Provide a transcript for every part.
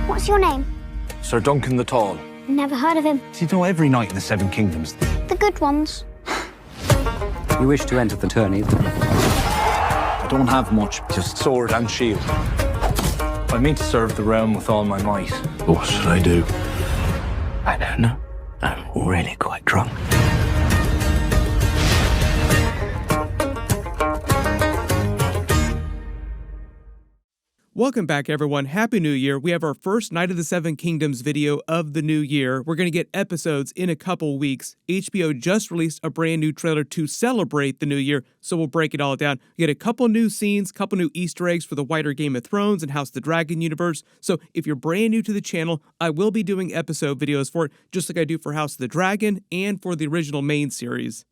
What's your name? Sir Duncan the Tall. Never heard of him. You know every knight in the Seven Kingdoms. The good ones. You wish to enter the tourney? I don't have much, just sword and shield. I mean to serve the realm with all my might. But what should I do? I don't know. I'm really quite drunk. Welcome back, everyone. Happy New Year. We have our first Night of the Seven Kingdoms video of the new year. We're going to get episodes in a couple weeks. HBO just released a brand new trailer to celebrate the new year, so we'll break it all down. We get a couple new scenes, couple new Easter eggs for the wider Game of Thrones and House of the Dragon universe. So if you're brand new to the channel, I will be doing episode videos for it, just like I do for House of the Dragon and for the original main series.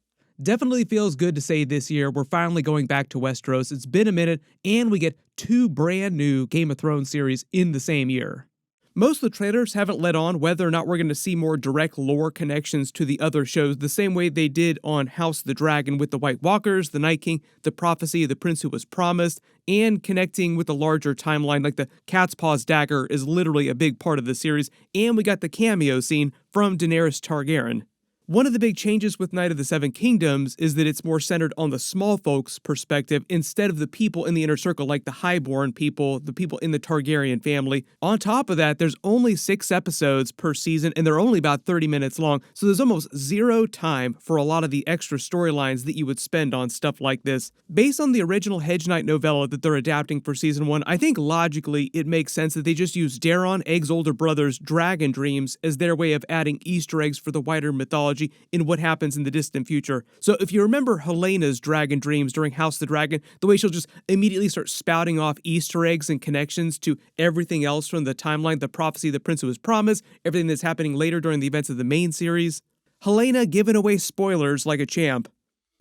Definitely feels good to say this year we're finally going back to Westeros. It's been a minute, and we get two brand new Game of Thrones series in the same year. Most of the trailers haven't let on whether or not we're going to see more direct lore connections to the other shows, the same way they did on House of the Dragon with the White Walkers, the Night King, the prophecy of the Prince Who Was Promised, and connecting with the larger timeline, like the Cat's Paw's dagger is literally a big part of the series, and we got the cameo scene from Daenerys Targaryen. One of the big changes with Night of the Seven Kingdoms is that it's more centered on the small folks' perspective instead of the people in the inner circle, like the highborn people, the people in the Targaryen family. On top of that, there's only 6 episodes per season, and they're only about 30 minutes long, so there's almost zero time for a lot of the extra storylines that you would spend on stuff like this. Based on the original Hedge Knight novella that they're adapting for season 1, I think logically it makes sense that they just use Daeron, Aegon's older brother's dragon dreams as their way of adding Easter eggs for the wider mythology in what happens in the distant future. So if you remember Helena's dragon dreams during House of the Dragon, the way she'll just immediately start spouting off Easter eggs and connections to everything else from the timeline, the prophecy, the Prince Who Was Promised, everything that's happening later during the events of the main series. Helaena giving away spoilers like a champ.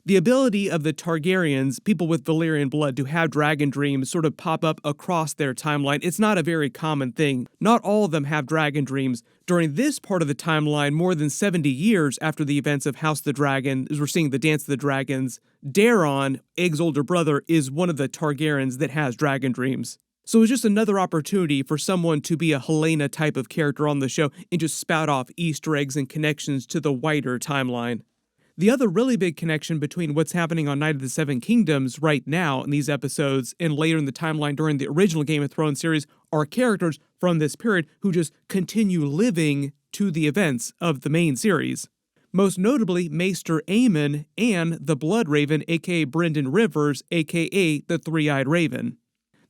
The ability of the Targaryens, people with Valyrian blood, to have dragon dreams sort of pop up across their timeline, it's not a very common thing. Not all of them have dragon dreams. During this part of the timeline, more than 70 years after the events of House of the Dragon, as we're seeing the Dance of the Dragons, Daeron, Aegon's older brother, is one of the Targaryens that has dragon dreams. So it's just another opportunity for someone to be a Helaena type of character on the show and just spout off Easter eggs and connections to the wider timeline. The other really big connection between what's happening on Night of the Seven Kingdoms right now in these episodes and later in the timeline during the original Game of Thrones series are characters from this period who just continue living to the events of the main series. Most notably, Maester Aemond and the Blood Raven, aka Brynden Rivers, aka the Three-Eyed Raven.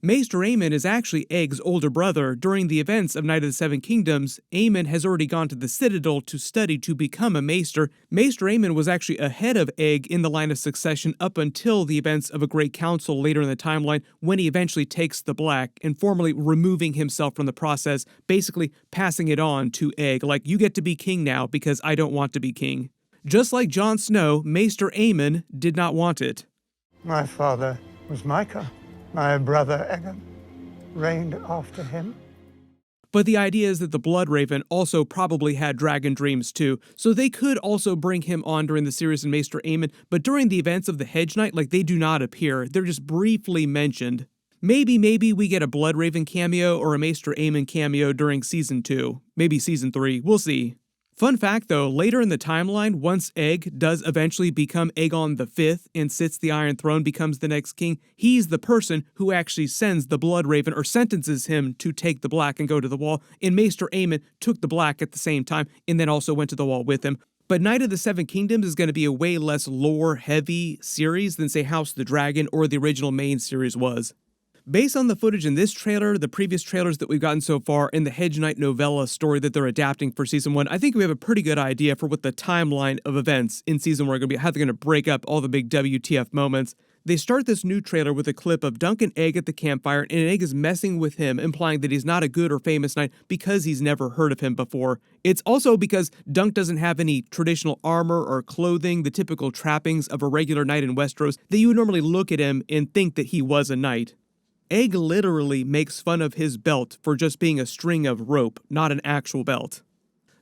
Maester Aemond is actually Aegon's older brother. During the events of Night of the Seven Kingdoms, Aemond has already gone to the Citadel to study to become a Maester. Maester Aemond was actually ahead of Aegon in the line of succession up until the events of a Great Council later in the timeline, when he eventually takes the Black and formally removing himself from the process, basically passing it on to Aegon, like, you get to be king now because I don't want to be king. Just like Jon Snow, Maester Aemond did not want it. My father was Micah. My brother Aegon reigned after him. But the idea is that the Blood Raven also probably had dragon dreams too, so they could also bring him on during the series in Maester Aemond, but during the events of the Hedge Knight, like, they do not appear. They're just briefly mentioned. Maybe we get a Blood Raven cameo or a Maester Aemond cameo during season 2. Maybe season 3. We'll see. Fun fact though, later in the timeline, once Aegon does eventually become Aegon V and sits the Iron Throne, becomes the next king, he's the person who actually sends the Blood Raven or sentences him to take the Black and go to the Wall, and Maester Aemond took the Black at the same time and then also went to the Wall with him. But Night of the Seven Kingdoms is going to be a way less lore-heavy series than, say, House of the Dragon or the original main series was. Based on the footage in this trailer, the previous trailers that we've gotten so far, and the Hedge Knight novella story that they're adapting for Season 1, I think we have a pretty good idea for what the timeline of events in Season 1 are going to be, how they're going to break up all the big WTF moments. They start this new trailer with a clip of Dunk and Aegon at the campfire, and Aegon is messing with him, implying that he's not a good or famous knight because he's never heard of him before. It's also because Dunk doesn't have any traditional armor or clothing, the typical trappings of a regular knight in Westeros, that you would normally look at him and think that he was a knight. Aegon literally makes fun of his belt for just being a string of rope, not an actual belt.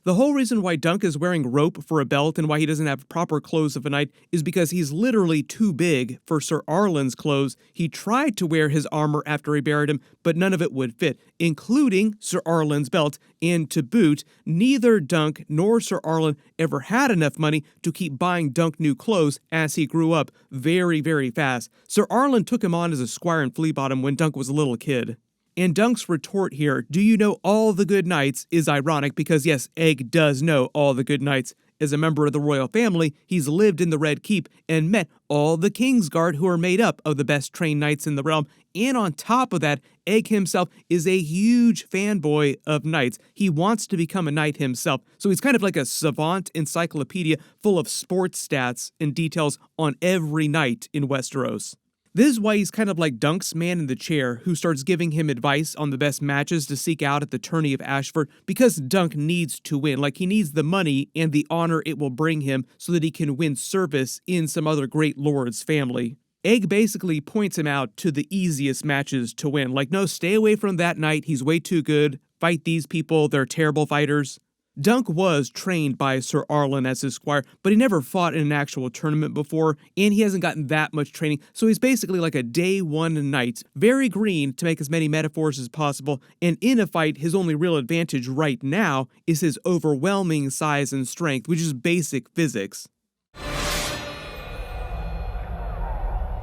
The whole reason why Dunk is wearing rope for a belt and why he doesn't have proper clothes of a knight is because he's literally too big for Sir Arlen's clothes. He tried to wear his armor after he buried him, but none of it would fit, including Sir Arlen's belt, and to boot, neither Dunk nor Sir Arlen ever had enough money to keep buying Dunk new clothes as he grew up very, very fast. Sir Arlen took him on as a squire in Fleabottom when Dunk was a little kid. And Dunk's retort here, do you know all the good knights, is ironic because yes, Egg does know all the good knights. As a member of the royal family, he's lived in the Red Keep and met all the Kingsguard who are made up of the best trained knights in the realm. And on top of that, Egg himself is a huge fanboy of knights. He wants to become a knight himself. So he's kind of like a savant encyclopedia full of sports stats and details on every knight in Westeros. This is why he's kind of like Dunk's man in the chair, who starts giving him advice on the best matches to seek out at the tourney of Ashford, because Dunk needs to win. Like, he needs the money and the honor it will bring him so that he can win service in some other great lord's family. Egg basically points him out to the easiest matches to win. Like, no, stay away from that knight, he's way too good. Fight these people, they're terrible fighters. Dunk was trained by Sir Arlen as his squire, but he never fought in an actual tournament before, and he hasn't gotten that much training, so he's basically like a day one knight, very green to make as many metaphors as possible, and in a fight, his only real advantage right now is his overwhelming size and strength, which is basic physics.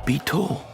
Be tall.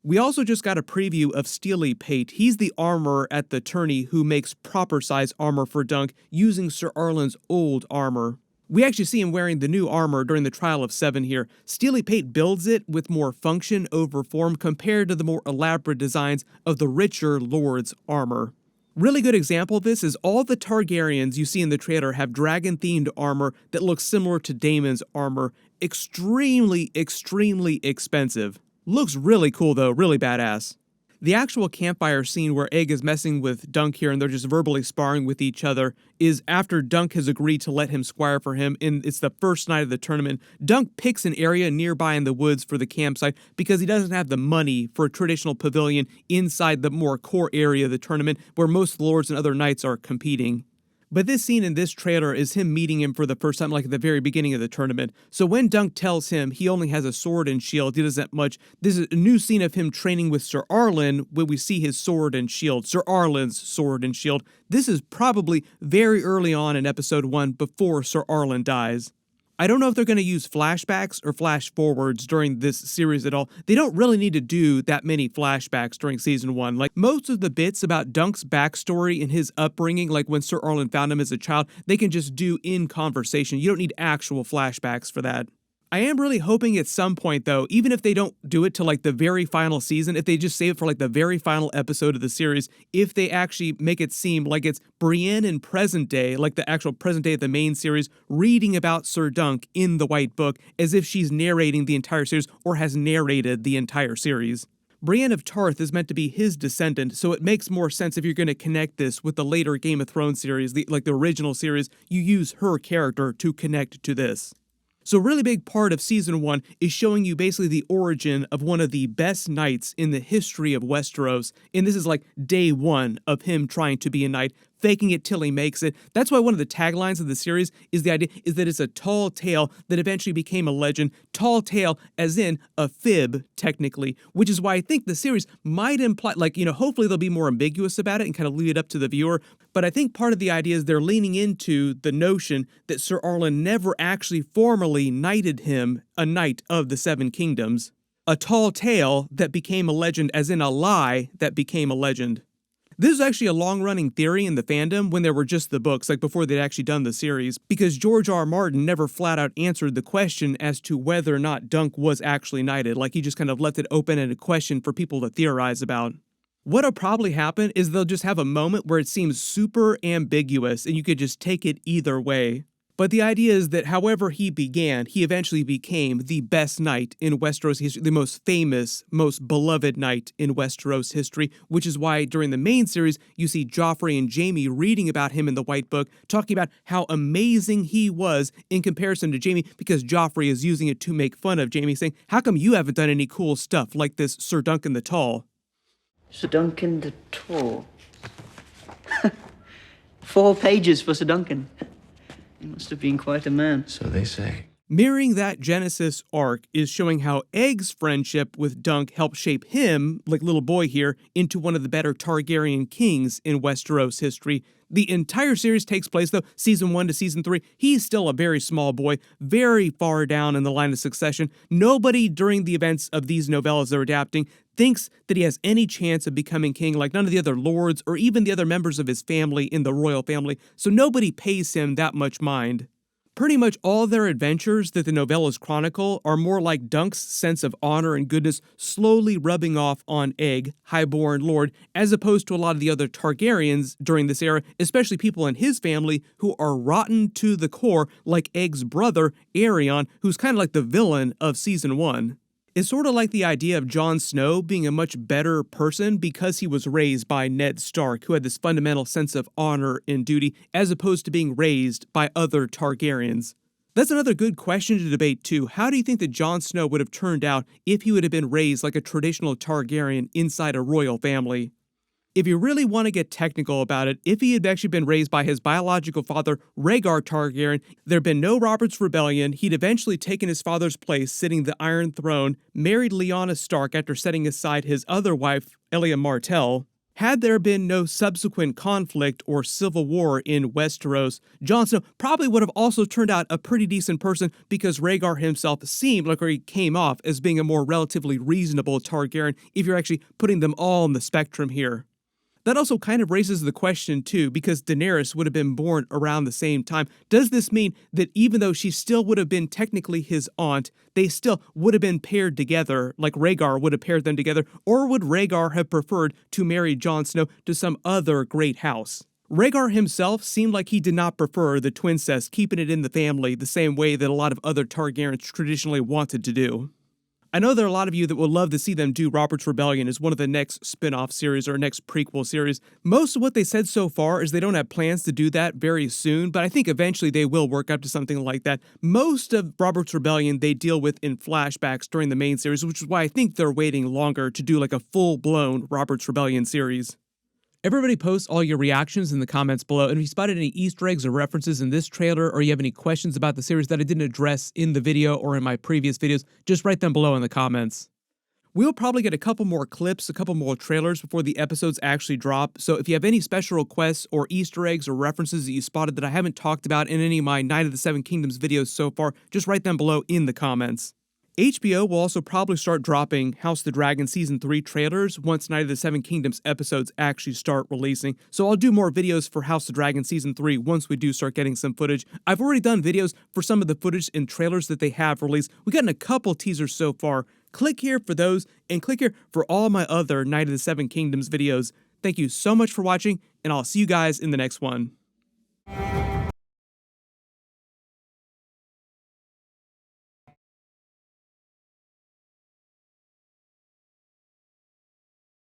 We also just got a preview of Steely Pate. He's the armorer at the tourney who makes proper size armor for Dunk using Sir Arlen's old armor. We actually see him wearing the new armor during the Trial of Seven here. Steely Pate builds it with more function over form compared to the more elaborate designs of the richer lord's armor. Really good example of this is all the Targaryens you see in the trailer have dragon-themed armor that looks similar to Daemon's armor. Extremely, extremely expensive. Looks really cool though, really badass. The actual campfire scene where Egg is messing with Dunk here and they're just verbally sparring with each other is after Dunk has agreed to let him squire for him, and it's the first night of the tournament. Dunk picks an area nearby in the woods for the campsite because he doesn't have the money for a traditional pavilion inside the more core area of the tournament where most lords and other knights are competing. But this scene in this trailer is him meeting him for the first time, like at the very beginning of the tournament. So when Dunk tells him he only has a sword and shield, he doesn't much, this is a new scene of him training with Sir Arlen when we see his sword and shield, Sir Arlen's sword and shield. This is probably very early on in episode 1 before Sir Arlen dies. I don't know if they're going to use flashbacks or flash forwards during this series at all. They don't really need to do that many flashbacks during season 1. Like, most of the bits about Dunk's backstory and his upbringing, like when Sir Arlen found him as a child, they can just do in conversation. You don't need actual flashbacks for that. I am really hoping at some point, though, even if they don't do it to like the very final season, if they just save it for like the very final episode of the series, if they actually make it seem like it's Brienne in present day, like the actual present day of the main series, reading about Sir Dunk in the White Book as if she's narrating the entire series or has narrated the entire series. Brienne of Tarth is meant to be his descendant, so it makes more sense if you're going to connect this with the later Game of Thrones series, the original series, you use her character to connect to this. So a really big part of season 1 is showing you basically the origin of one of the best knights in the history of Westeros, and this is like day 1 of him trying to be a knight, faking it till he makes it. That's why one of the taglines of the series is the idea is that it's a tall tale that eventually became a legend. Tall tale as in a fib, technically, which is why I think the series might imply, like, hopefully they'll be more ambiguous about it and kind of leave it up to the viewer. But I think part of the idea is they're leaning into the notion that Sir Arlen never actually formally knighted him a knight of the Seven Kingdoms. A tall tale that became a legend, as in a lie that became a legend. This is actually a long-running theory in the fandom when there were just the books, like before they'd actually done the series, because George R. R. Martin never flat-out answered the question as to whether or not Dunk was actually knighted, like he just kind of left it open-ended question for people to theorize about. What'll probably happen is they'll just have a moment where it seems super ambiguous and you could just take it either way. But the idea is that however he began, he eventually became the best knight in Westeros history, the most famous, most beloved knight in Westeros history, which is why during the main series, you see Joffrey and Jaime reading about him in the White Book, talking about how amazing he was in comparison to Jaime, because Joffrey is using it to make fun of Jaime, saying, how come you haven't done any cool stuff like this Sir Duncan the Tall? Sir Duncan the Tall. 4 pages for Sir Duncan. Must have been quite a man. So they say. Mirroring that Genesis arc is showing how Egg's friendship with Dunk helped shape him, like little boy here, into one of the better Targaryen kings in Westeros history. The entire series takes place, though, season 1 to season 3. He's still a very small boy, very far down in the line of succession. Nobody during the events of these novellas they're adapting thinks that he has any chance of becoming king, like none of the other lords or even the other members of his family in the royal family, so nobody pays him that much mind. Pretty much all their adventures that the novellas chronicle are more like Dunk's sense of honor and goodness slowly rubbing off on Egg, highborn lord, as opposed to a lot of the other Targaryens during this era, especially people in his family who are rotten to the core, like Egg's brother, Aegon, who's kind of like the villain of season 1. It's sort of like the idea of Jon Snow being a much better person because he was raised by Ned Stark, who had this fundamental sense of honor and duty, as opposed to being raised by other Targaryens. That's another good question to debate too. How do you think that Jon Snow would have turned out if he would have been raised like a traditional Targaryen inside a royal family? If you really want to get technical about it, if he had actually been raised by his biological father, Rhaegar Targaryen, there'd been no Robert's Rebellion, he'd eventually taken his father's place, sitting the Iron Throne, married Lyanna Stark after setting aside his other wife, Elia Martell. Had there been no subsequent conflict or civil war in Westeros, Jon Snow probably would have also turned out a pretty decent person because Rhaegar himself seemed like he came off as being a more relatively reasonable Targaryen if you're actually putting them all on the spectrum here. That also kind of raises the question, too, because Daenerys would have been born around the same time. Does this mean that even though she still would have been technically his aunt, they still would have been paired together, like Rhaegar would have paired them together, or would Rhaegar have preferred to marry Jon Snow to some other great house? Rhaegar himself seemed like he did not prefer the twincest, keeping it in the family the same way that a lot of other Targaryens traditionally wanted to do. I know there are a lot of you that would love to see them do Robert's Rebellion as one of the next spin-off series or next prequel series. Most of what they said so far is they don't have plans to do that very soon, but I think eventually they will work up to something like that. Most of Robert's Rebellion they deal with in flashbacks during the main series, which is why I think they're waiting longer to do like a full-blown Robert's Rebellion series. Everybody post all your reactions in the comments below, and if you spotted any Easter eggs or references in this trailer, or you have any questions about the series that I didn't address in the video or in my previous videos, just write them below in the comments. We'll probably get a couple more clips, a couple more trailers before the episodes actually drop, so if you have any special requests or Easter eggs or references that you spotted that I haven't talked about in any of my Night of the Seven Kingdoms videos so far, just write them below in the comments. HBO will also probably start dropping House of the Dragon Season 3 trailers once Night of the Seven Kingdoms episodes actually start releasing, so I'll do more videos for House of the Dragon Season 3 once we do start getting some footage. I've already done videos for some of the footage and trailers that they have released. We've gotten a couple teasers so far. Click here for those, and click here for all my other Night of the Seven Kingdoms videos. Thank you so much for watching, and I'll see you guys in the next one.